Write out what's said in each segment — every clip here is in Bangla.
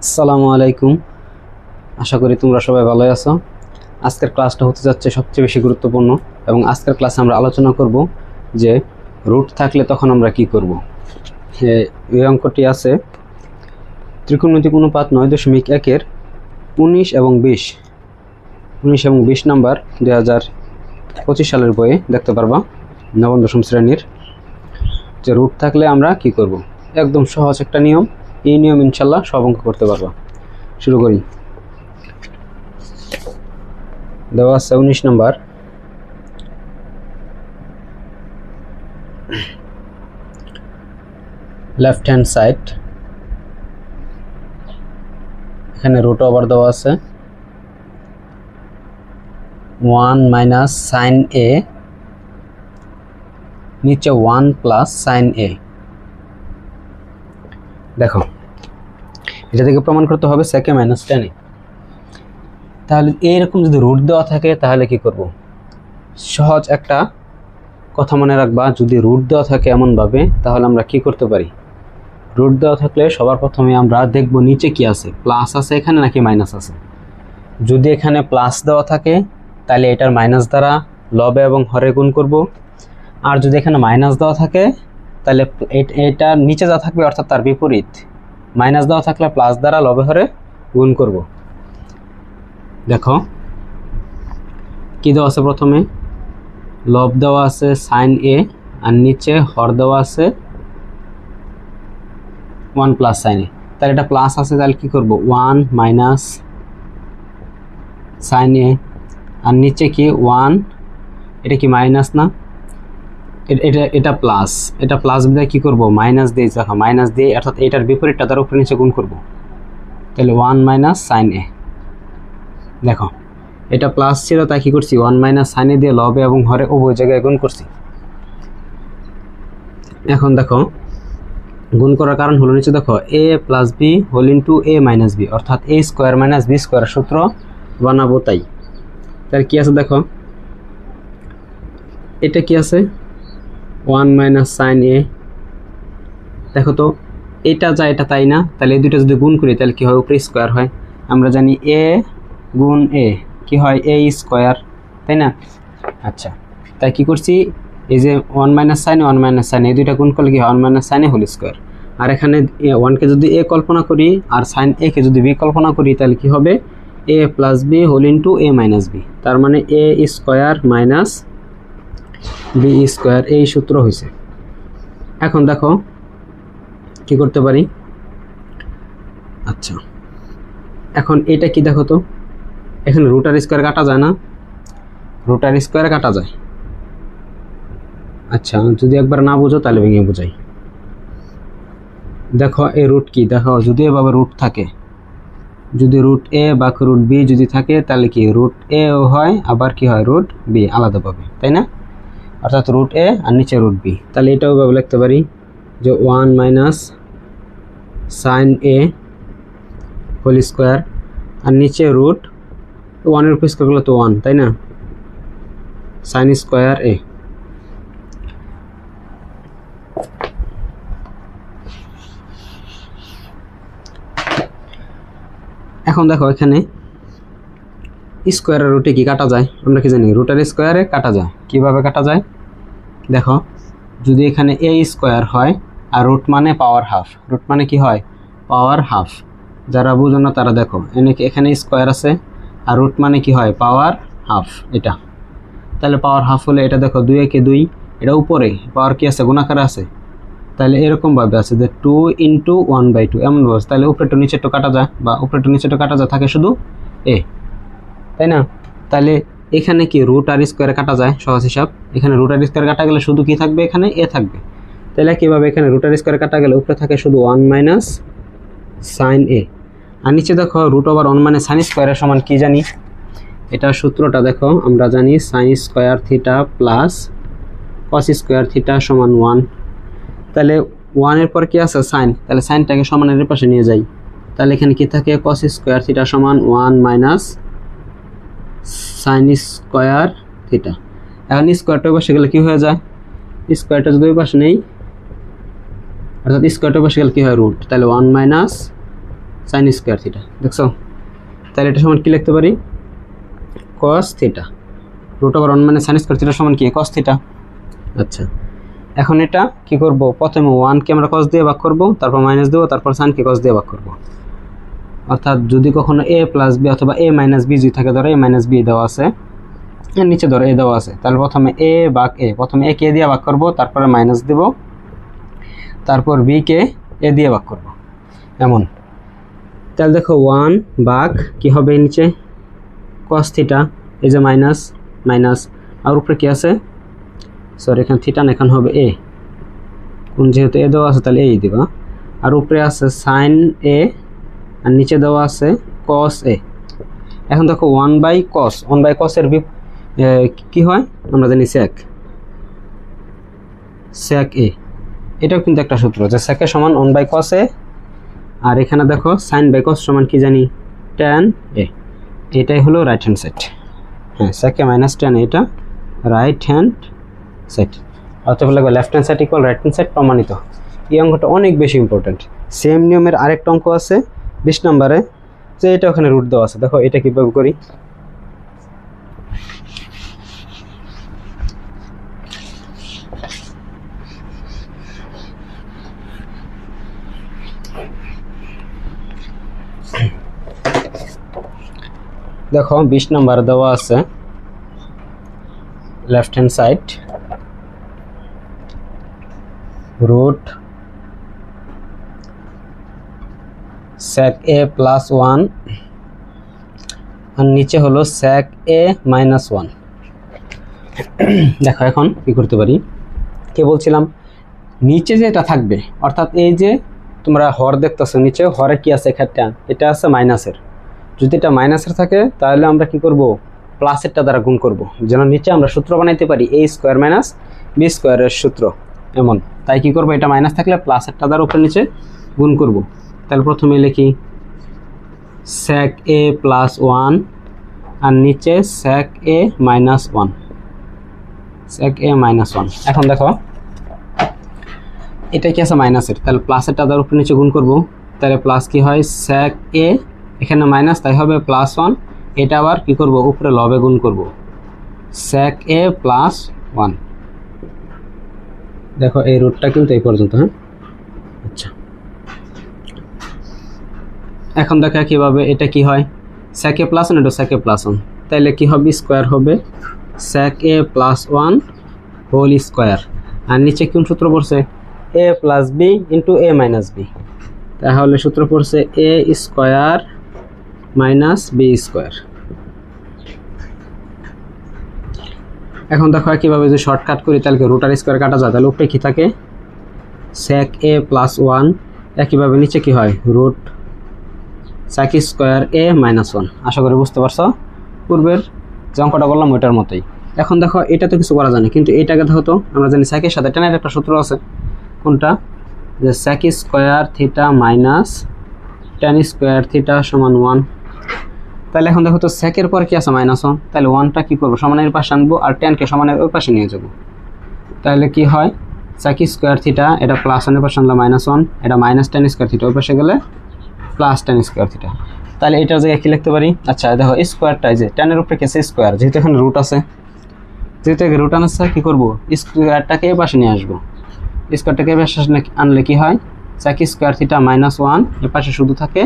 আসসালামু আলাইকুম। আশা করি তোমরা সবাই ভালো আছো। আজকের ক্লাসটা হতে যাচ্ছে সবচেয়ে বেশি গুরুত্বপূর্ণ এবং আজকের ক্লাসে আমরা আলোচনা করব যে রুট থাকলে তখন আমরা কি করব। এই অঙ্কটি আছে ত্রিকোণমিতিক অনুপাত 9.1-এর 19 এবং 20 নাম্বার 2025 সালের বইয়ে দেখতে পারবা, নবম দশম শ্রেণীর। যে রুট থাকলে আমরা কি করব, একদম সহজ একটা নিয়ম। এই নিয়ম ইনশাল্লাহ সব অঙ্ক করতে পারবা। শুরু করি। দেওয়া আছে 19 নাম্বার, লেফট হ্যান্ড সাইড। এখানে রুট ওভার দেওয়া আছে 1 মাইনাস সাইন এ, নিচে 1 প্লাস সাইন এ। দেখো, এটা থেকে প্রমাণ করতে হবে সেকে মাইনাস টেন এ। তাহলে এইরকম যদি রুট দেওয়া থাকে তাহলে কি করব? সহজ একটা কথা মনে রাখবা, যদি রুট দেওয়া থাকে এমনভাবে তাহলে আমরা কি করতে পারি। রুট দেওয়া থাকলে সবার প্রথমে আমরা দেখব নিচে কি আছে, প্লাস আছে এখানে নাকি মাইনাস আছে। যদি এখানে প্লাস দেওয়া থাকে তাহলে এটার মাইনাস দ্বারা লবে এবং হরে গুণ করব। আর যদি এখানে মাইনাস দেওয়া থাকে তাহলে এটা নিচে যা থাকবে অর্থাৎ তার বিপরীত, মাইনাস দেওয়া থাকলে প্লাস দ্বারা লবে হরে গুণ করব। দেখো কি দেওয়া আছে, প্রথমে লব দেওয়া আছে সাইন এ আর নিচে হর দেওয়া আছে 1 প্লাস সাইন এ। তাহলে এটা প্লাস আছে, তাহলে কি করব 1 মাইনাস সাইন এ আর নিচে কি 1, এটা কি মাইনাস না, এটা প্লাস, এটা প্লাস দিয়ে কি করব মাইনাস দিয়ে, দেখো মাইনাস দিয়ে অর্থাৎ এটার বিপরীতটা তার উপরে নিচে গুণ করব। তাহলে 1 মাইনাস সাইন এ। দেখো এটা প্লাস ছিল তাই কি করছি 1 মাইনাস সাইন এ দিয়ে লবে এবং হরে উভয় জায়গায় গুণ করছি। এখন দেখো গুণ করার কারণ হলো নিচে দেখো এ প্লাস বি হোল ইন্টু এ মাইনাস বি, অর্থাৎ এ স্কোয়ার মাইনাস বি স্কোয়ার সূত্র বানাবো। তাই তার কি আছে দেখো, এটা কি আছে 1 মাইনাস সাইন এ। দেখো তো এটা যা এটা তাই না, তাহলে এই দুটো যদি গুণ করি তাহলে কি হয়, উপরে স্কোয়ার হয়। আমরা জানি এ গুণ এ কি হয় এ স্কোয়ার, তাই না? আচ্ছা, তাই কি করছি, এই যে 1 মাইনাস সাইন 1 মাইনাস সাইন এই দুইটা গুণ করলে কি 1 মাইনাস সাইন এ হোল স্কোয়ার। আর এখানে 1কে যদি এ কল্পনা করি আর সাইন এ কে যদি বি কল্পনা করি তাহলে কি হবে এ প্লাস বি হোল ইন্টু এ মাইনাস বি, তার মানে এ স্কোয়ার মাইনাস বি স্কোয়ার, এই সূত্র হয়েছে। এখন দেখো কি করতে পারি। আচ্ছা, এখন এটা কি দেখো তো, এখানে রুটার স্কোয়ার কাটা যায় না, রুটার স্কোয়ার কাটা যায়। আচ্ছা, যদি একবার না বুঝো তাহলে ভেঙে বোঝাই। দেখো এই রুট কি, দেখো যদি এভাবে রুট থাকে, যদি রুট এ বা রুট বি যদি থাকে তাহলে কি রুট এ হয় আবার কি হয় রুট বি আলাদাভাবে, তাই না? অর্থাৎ রুট এ আর নিচে রুট বি। তাহলে এটাও ভাবে লিখতে পারি যে 1 মাইনাস সাইন এ হোল স্কোয়ার আর নিচে রুট 1-এর উপর স্কোয়ার করলে তো 1, তাই না? সাইন স্কোয়ার এ। এখন দেখো এখানে স্কোয়ারের রুটে কি কাটা যায়, আমরা কি জানি রুটের স্কোয়ারে কাটা যায়। কিভাবে কাটা যায় দেখো, যদি এখানে এ স্কোয়ার হয় আর রুট মানে পাওয়ার হাফ, রুট মানে কি হয় পাওয়ার হাফ। যারা বুঝো না তারা দেখো এখানে স্কোয়ার আছে আর রুট মানে কি হয় পাওয়ার হাফ এটা। তাহলে পাওয়ার হাফ হলে এটা দেখো 2 একে 2, এটা উপরে পাওয়ার কি আছে গুণাকারে আছে, তাহলে এরকমভাবে আছে যে 2 ইন্টু 1/2 এমন বস। তাহলে উপরেটা নিচেরটা কাটা যায় বা উপরেটা নিচেরটা কাটা যায়, থাকে শুধু এ, তাই না? তাহলে এখানে কি রুট আর স্কোয়ারে কাটা যায়, সহজ হিসাব। এখানে রুট আর স্কোয়ার কাটা গেলে শুধু কি থাকবে, এখানে এ থাকবে। তাহলে কীভাবে এখানে রুট আর স্কোয়ারে কাটা গেলে উপরে থাকে শুধু 1 মাইনাস সাইন এ আর নিচে দেখো রুট ওভার 1 মাইনাস সাইন স্কোয়ারের সমান কি জানি, এটা সূত্রটা দেখো আমরা জানি sine square theta plus cos square theta সমান 1। তাহলে 1-এর পর কি আছে সাইন, তাহলে সাইনটাকে সমানের পাশে নিয়ে যাই। তাহলে এখানে কি থাকে কস স্কোয়ার থিটা সমান 1 মাইনাস সাইন স্কোয়ার থিটা। এখন স্কোয়ারটা ওই পাশে গেলে কী হয়ে যায়, স্কোয়ারটা যদি ওই পাশে নেই অর্থাৎ স্কোয়ারটা পাশে গেলে কী হয় রুট, তাহলে 1 মাইনাস সাইন স্কোয়ার থিটা। দেখছো? তাহলে এটা সমান কি লিখতে পারি? Cos theta. রুট ওভার 1 মানে সাইন স্কোয়ার থিটা সমান কি? Cos theta. আচ্ছা, এখন এটা কি করব? প্রথমে 1কে আমরা কস দিয়ে ভাগ করব, তারপর মাইনাস দেবো, তারপর সাইনকে কস দিয়ে ভাগ করব। অর্থাৎ যদি কখনো a প্লাস বি অথবা a মাইনাস বি যদি থাকে, ধরো a মাইনাস বি দেওয়া আছে, এর নিচে ধরো a দেওয়া আছে, তাহলে প্রথমে a ভাগ a, প্রথমে a কে দিয়ে ভাগ করব, তারপরে মাইনাস দেব, তারপর b কে a দিয়ে ভাগ করব, এমন। তাহলে দেখো 1 ভাগ কি হবে নিচে? কস থিটা, এই যে মাইনাস মাইনাস, আর উপরে কি আছে? সরি, এখানে থিটা না, এখানে হবে a, কোন যেহেতু a দেওয়া আছে তাহলে এই দিবা, আর উপরে আছে সাইন a, আর নিচে দেওয়া আছে কস এ। এখন দেখো 1 বাই কস এর কি হয় আমরা জানি? sec a। এটাও কিন্তু একটা সূত্র যে sec a সমান 1 বাই কস এ, আর এখানে দেখো সাইন বাই কস সমান কি জানি? tan a। এটাই হলো রাইট হ্যান্ড সাইড। হ্যাঁ, sec a minus tan a, এটা রাইট হ্যান্ড সাইড। অতএব লাগবে left hand side equal right hand side, প্রমাণিত। এই অঙ্কটা অনেক বেশি ইম্পর্টেন্ট। সেম নিয়মের আরেকটা অঙ্ক আছে 20 নম্বরে, যে এটা ওখানে রুট দেওয়া আছে। দেখো এটা কিভাবে করি। দেখো 20 নম্বর দেওয়া আছে left hand side root sec a plus 1, আর নিচে হলো sec a মাইনাস 1। দেখো এখন কি করতে পারি? কে বলছিলাম নিচে যেটা থাকবে, অর্থাৎ এই যে তোমরা হর দেখতেছো, নিচে হরে কি আছে? এখানে এটা আছে মাইনাসের। যদি এটা মাইনাসের থাকে তাহলে আমরা কি করব? প্লাসেরটা দ্বারা গুণ করব, যেন নিচে আমরা সূত্র বানাইতে পারি a স্কোয়ার মাইনাস b স্কোয়ারের সূত্র, এমন। তাই কি করব? এটা মাইনাস থাকলে প্লাসেরটা দ্বারা উপরে নিচে গুণ করব। তাহলে প্রথমে লিখি sec a প্লাস 1, আর নিচে sec a minus 1, sec a minus 1। এখন দেখো এটা কি আছে? মাইনাসের, তাহলে প্লাসেরটা দ্বারা উপরে নিচে গুণ করব। তাহলে প্লাস কি হয়? sec a, এখানে মাইনাস, তাই হবে প্লাস 1। এটা আবার কি করব? উপরে লবে গুণ করব, sec a প্লাস 1। দেখো এই রুটটা কিন্তু এই পর্যন্ত। হ্যাঁ, আচ্ছা, এখন দেখা কিভাবে এটা কি হয়? sec a প্লাস 1, এটা sec a প্লাস 1, তাইলে কি হবে? স্কোয়ার হবে sec a plus 1 whole square, আর নিচে কোন সূত্র পড়ছে? a plus B into a minus B. তাহলে সূত্র পড়ছে a square minus B square. এখন দেখো কিভাবে যদি শর্টকাট করি, তাহলে রুটার স্কোয়ার কাটা যায়, তাহলে উপরে কি থাকে? sec a প্লাস 1, একইভাবে নিচে কি হয়? Root sec square a minus 1। আশা করি বুঝতে পারছো পূর্বের যে অঙ্কটা বললাম ওইটার মতোই। এখন দেখো এটা তো কিছু করা যায় না, কিন্তু এটাকে দেখো তো, আমরা জানি sec এর সাথে tan এর একটা সূত্র আছে। কোনটা? যে sec square theta minus tan square theta সমান 1। তাহলে এখন দেখো তো sec এর পর কি আছে? মাইনাস 1। তাহলে 1টা কি করবো? সমানের পাশে আনবো, আর tan-কে সমানের ওই পাশে নিয়ে যাব। তাহলে কি হয়? sec স্কোয়ার থিটা, এটা প্লাস 1 এর পাশে আনলে মাইনাস 1, এটা মাইনাস tan স্কোয়ার থিটা ওই পাশে গেলে প্লাস tan স্কোয়ার থিটা। তাহলে এটার জায়গায় কি লিখতে পারি? আচ্ছা দেখো স্কোয়ারটা, যে tan এর উপরে কেসে স্কোয়ার, যেহেতু এখানে রুট আছে, যেহেতু রুট আনছে, কি করবো? স্কোয়ারটাকে এই পাশে নিয়ে আসবো। স্কোয়ারটাকে এই পাশে আনলে কি হয়? sec স্কোয়ার থিটা মাইনাস 1, এর পাশে শুধু থাকে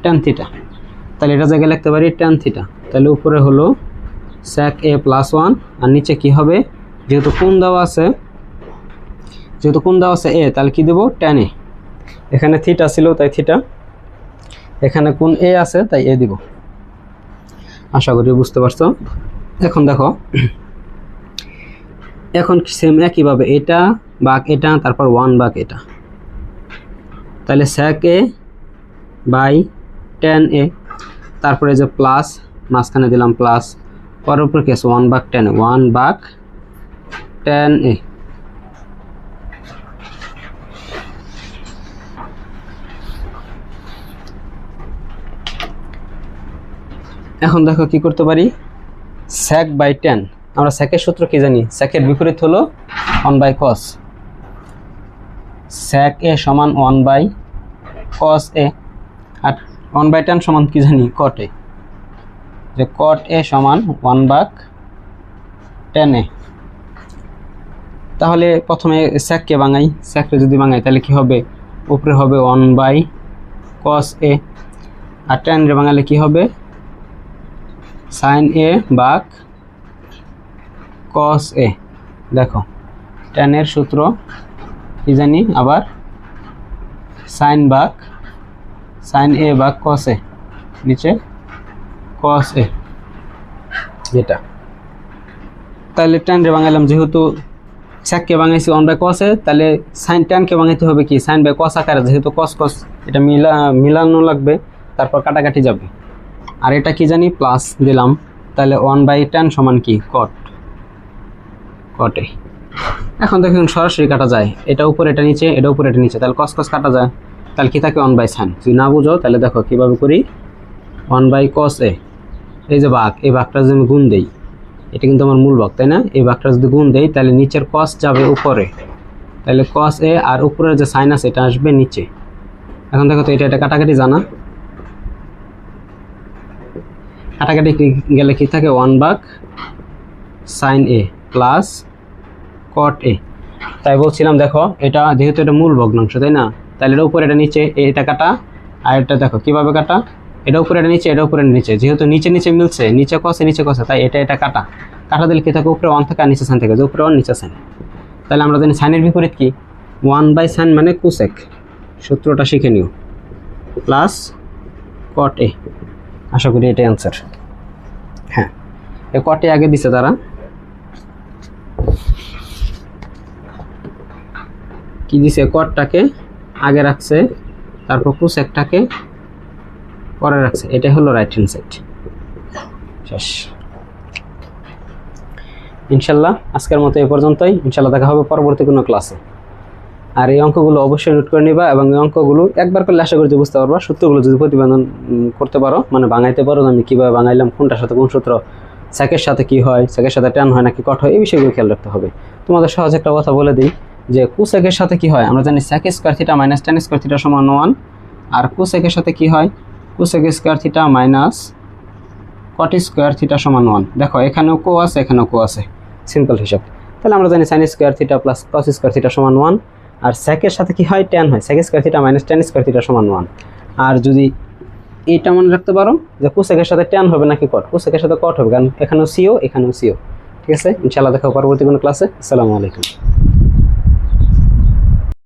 tan থিটা। তাহলে এটা জায়গায় লিখতে পারি tan থিটা। তাহলে উপরে হলো sec a প্লাস 1, আর নিচে কি হবে? যেহেতু কোণ দেওয়া আছে a, তাহলে কি দেবো? tan a। এখানে থিটা ছিল তাই থিটা, এখানে কোণ a আছে তাই a দিব। আশা করি বুঝতে পারছো। এখন দেখো, এখন সেম একইভাবে এটা ভাগ এটা, তারপর 1 ভাগ এটা, তাহলে sec a by tan a, তারপরে যে প্লাস মাঝখানে দিলাম প্লাস, পরের উপর কি আছে? 1 ভাগ tan a, 1 ভাগ tan a। এখন দেখো কি করতে পারি? sec বাই tan, আমরা sec এর সূত্র কি জানি? sec এর বিপরীত হলো 1 বাই cos, sec a সমান 1 by cos a, R 1/tan সমান কি জানি cot a, যে cot a সমান 1/tan a। তাহলে প্রথমে sec কে ভাঙাই, sec কে যদি ভাঙাই তাহলে কি হবে, উপরে হবে 1/cos a, আর tan রে ভাঙালে কি হবে sin a ভাগ cos a। দেখো tan এর সূত্র কি জানি আবার sin ভাগ sin a ভাগ cos a, নিচে cos a এটা। তাহলে tan রে ভাঙালাম, যেহেতু sec কে ভাঙাইছি 1/cos a, তাহলে sin tan কে ভাঙাইতে হবে কি sin বাই cos আকারে, যেহেতু cos cos এটা মিলানো লাগবে, তারপর কাটাকাটি যাবে। আর এটা কি জানি প্লাস দিলাম, তাহলে 1/tan সমান কি cot a। এখন দেখুন সরাসরি কাটা যায়, এটা উপরে এটা নিচে, এটা উপরে এটা নিচে, তাহলে cos cos কাটা যায়, তাহলে কি থাকে 1/sin। যদি না বুঝো তাহলে দেখো কিভাবে করি, 1/cos a, এই যে ভাগ, এই ভাগটা যদি আমি গুণ দেই, এটা কিন্তু আমার মূল ভাগ তাই না, এই ভাগটা যদি গুণ দেই তাহলে নিচের cos যাবে উপরে, তাহলে cos a আর উপরের যে sin আছে এটা আসবে নিচে। এখন দেখো তো এটা কাটাকাটি জানা, কাটাকাটি গেলে কি থাকে 1/sin a plus cot a। তাই বলছিলাম দেখো এটা যেহেতু এটা মূল ভগ্নাংশ তাই না, তাহলে এটা উপরে এটা নিচে, এটা কাটা, আর এটা দেখো কিভাবে কাটা, এটা উপরে এটা নিচে, এটা উপরে নিচে, যেহেতু নিচে নিচে মিলছে, নিচে cos নিচে cos, তাই এটা কাটা, কাটা দিলে কি থাকে উপরে 1 থাকে আর নিচে sin থাকে, যে উপরে 1 নিচে sin। তাহলে আমরা জানি sin এর বিপরীত কি 1/sin মানে cosec, সূত্রটা শিখে নিও, প্লাস cot a। আশা করি এটাই आंसर। হ্যাঁ, এই cot a আগে দিছে তারা, কি দিছে cotটাকে আগে রাখছে, তারপর cosecটাকে পরে রাখছে, এটাই হলো রাইট হ্যান্ড সাইড। শেষ। ইনশাআল্লাহ আজকের মতো এই পর্যন্তই, ইনশাআল্লাহ দেখা হবে পরবর্তী কোনো ক্লাসে। আর এই অঙ্কগুলো অবশ্যই নোট করে নিবা, এবং এই অঙ্কগুলো একবার করলে আশা করি বুঝতে পারবা। সূত্রগুলো যদি প্রতিপাদন করতে পারো, মানে ভাঙাইতে পারো, আমি কীভাবে ভাঙাইলাম, কোনটার সাথে কোন সূত্র, সেকের সাথে কি হয়, সেকের সাথে tan হয় নাকি cot হয়, এই বিষয়গুলো খেয়াল রাখতে হবে। তোমাদের সহজ একটা কথা বলে দিই, যে কোসেকের সাথে কি হয়, আমরা জানি sec square theta minus tan square theta সমান 1, আর কোসেকের সাথে কি হয় cosec square theta minus cot square theta সমান 1। দেখো এখানেও কো আছে, এখানেও কো আছে, সিম্পল হিসাব। তাহলে আমরা জানি sin square theta plus cos square theta সমান 1, আর সেকের সাথে কি হয় tan হয়, sec square theta minus tan square theta সমান 1। আর যদি এইটা মনে রাখতে পারো যে কোসেকের সাথে tan হবে নাকি cot, কোসেকের সাথে cot হবে, কারণ এখানেও সিও এখানেও সিও। ঠিক আছে, ইনশাআল্লাহ দেখা পরবর্তী কোনো ক্লাসে। আসসালামু আলাইকুম।